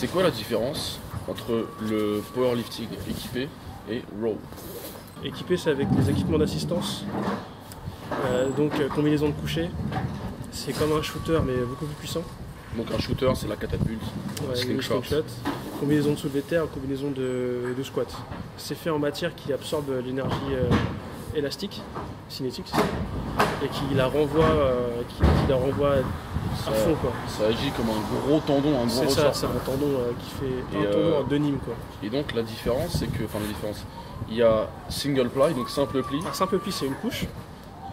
c'est quoi la différence entre le powerlifting équipé et raw? Équipé, c'est avec des équipements d'assistance. Combinaison de coucher. C'est comme un shooter, mais beaucoup plus puissant. Donc un shooter, c'est la catapulte, slingshot. Combinaison de soulevé de terre, combinaison de squat. C'est fait en matière qui absorbe l'énergie élastique, cinétique, et qui la renvoie, à fond, quoi. Ça agit comme un gros tendon, un gros ressort. C'est un tendon qui fait un tendon en 2 nimes, quoi. Et donc la différence, c'est que, il y a single ply, donc simple pli. Un simple pli, c'est une couche.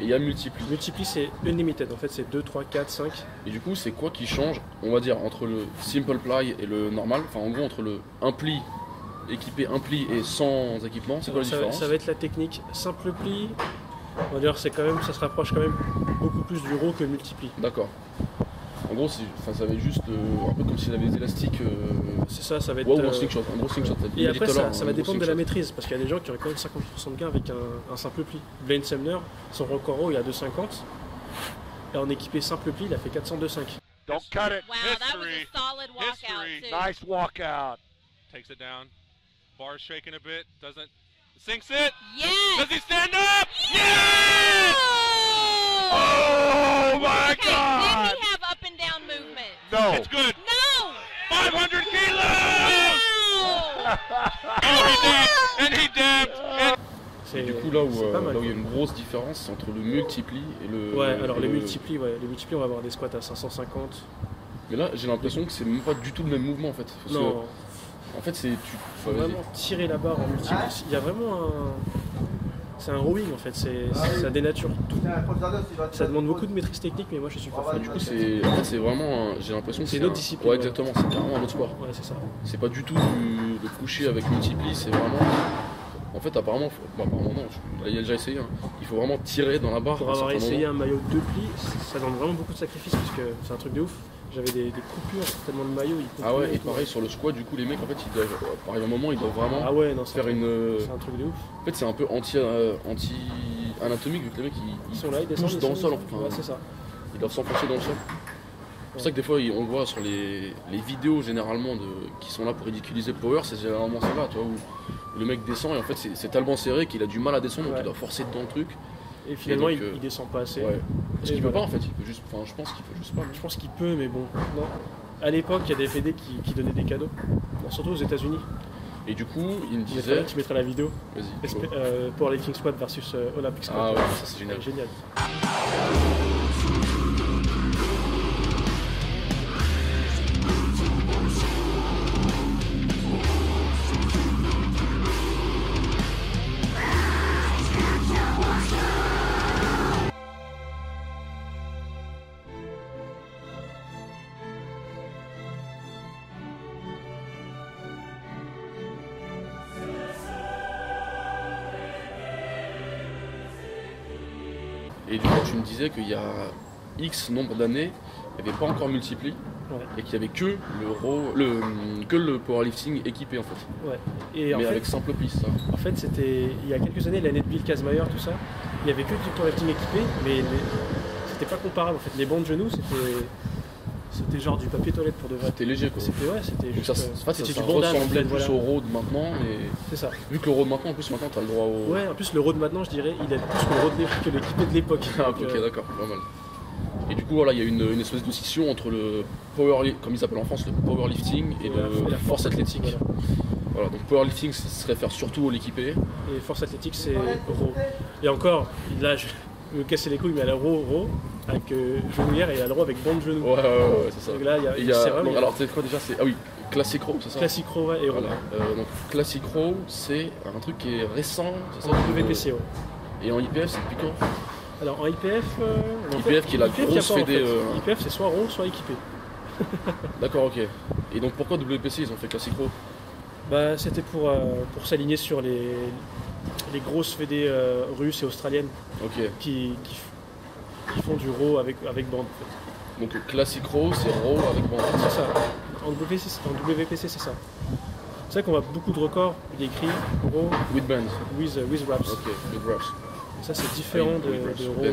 Et il y a multipli. Multipli, c'est unlimited. En fait, c'est 2, 3, 4, 5. Et du coup, c'est quoi qui change, on va dire, entre le simple ply et le normal? Enfin, en gros, entre un pli équipé, un pli et sans équipement, c'est quoi la différence? Ça va être la technique. Simple pli, on va dire, ça se rapproche quand même beaucoup plus du raw que le multipli. D'accord. En gros, ça va être juste un peu comme s'il avait des élastiques. C'est ça, ça va être. Ouais, ou un slingshot, un gros slingshot. Et après, ça va dépendre de la maîtrise, parce qu'il y a des gens qui auraient quand même 50% de gain avec un simple pli. Blaine Semner, son record raw, il a 2,50. Et en équipé simple pli, il a fait 402,5. Don't cut it. Wow, that was a solid walkout, too. Nice walkout. Takes it down. Bar's shaking a bit. Doesn't. Sinks it. Yes. Does he stand up? Yes! Oh my Okay, God! did he have up and down movement? No. It's good. No! 500 kilos! No! Oh, he dabbed. And he dabbed. And Et du coup, là où il y a une grosse différence, c'est entre le multipli et le. Ouais, alors les multiplis, on va avoir des squats à 550. Mais là, j'ai l'impression que c'est même pas du tout le même mouvement en fait. Parce Non. que, en fait, Faut vraiment tirer la barre en multipli. Il y a vraiment c'est un rowing en fait, ça dénature tout. Ça demande beaucoup de maîtrise technique, mais moi je suis pas fan. du coup, c'est vraiment. J'ai l'impression que C'est une autre discipline. Ouais, exactement, c'est carrément un autre sport. Ouais, c'est ça. C'est pas du tout le coucher avec multipli, c'est vraiment. En fait, apparemment non, il a déjà essayé. Hein. Il faut vraiment tirer dans la barre. Pour avoir essayé un maillot de 2 plis, ça demande vraiment beaucoup de sacrifices parce que c'est un truc de ouf. J'avais des coupures tellement de mailles. Ah ouais, et pareil sur le squat, du coup, les mecs en fait, ils doivent, pareil, à un moment, ils doivent vraiment faire C'est un truc de ouf. En fait, c'est un peu anti-anatomique vu que les mecs ils sont là, ils poussent dans le sol. Ouais, c'est ça. Ils doivent s'enfoncer dans le sol. C'est pour ça que des fois, on voit sur les vidéos généralement qui sont là pour ridiculiser le power, c'est généralement ça là, tu vois, où le mec descend et en fait c'est tellement serré qu'il a du mal à descendre, donc il doit forcer dans le truc. Et finalement, il descend pas assez. Ouais. Parce qu'il peut pas en fait, il peut juste. Enfin, je pense qu'il peut juste pas. Je pense qu'il peut, mais bon. Non. À l'époque, il y a des FD qui donnaient des cadeaux, surtout aux États-Unis. Et du coup, il me disait. Tu mettras la vidéo. Vas-y. Powerlifting squat versus Olympic squat. Ah ouais, ça c'est génial. Génial. Et du coup, tu me disais qu'il y a X nombre d'années, il n'y avait pas encore multipli, et qu'il n'y avait que le powerlifting équipé en fait. Ouais. Et mais avec simple pli, ça. En fait, c'était il y a quelques années, l'année de Bill Kazmaier, tout ça. Il n'y avait que du powerlifting équipé, mais c'était pas comparable. En fait, les bancs de genoux, c'était genre du papier toilette pour de vrai. C'était léger quoi. C'était juste. C'était du bondage. Ça ressemblait plus au raw de maintenant. C'est ça. Vu que le raw de maintenant, en plus, maintenant, tu as le droit au. Ouais, en plus, le raw de maintenant, je dirais, il est plus que le raw que l'équipé de l'époque. Ah, ok, d'accord, pas mal. Et du coup, voilà, il y a une espèce de scission entre le comme ils s'appellent en France, le powerlifting et la force athlétique. Voilà, donc powerlifting, ça se réfère surtout à l'équipé. Et force athlétique, c'est raw. Et encore, là, je me casser les couilles, mais elle a raw avec genouillère et elle a le raw avec bande de genoux. Ouais, c'est ça. Donc là, il y a donc, alors, c'est quoi déjà? Ah oui, classic row, c'est ça? Classic row, ouais, et voilà. Donc, classic row, c'est un truc qui est récent, c'est ça? En WPC, ouais. Et en IPF, c'est depuis quand? Alors en IPF. IPF qui est la grosse fédé. IPF, c'est soit raw, soit équipé. D'accord, ok. Et donc, pourquoi WPC ils ont fait classic row? Bah, c'était pour s'aligner sur les grosses fédés russes et australiennes qui font du raw avec bande en fait. Donc classic raw, c'est raw avec bande. C'est ça. En WPC, c'est ça. C'est vrai qu'on voit beaucoup de records, il y a écrit raw with band. With wraps. Ok, with wraps. Ça c'est différent de raw.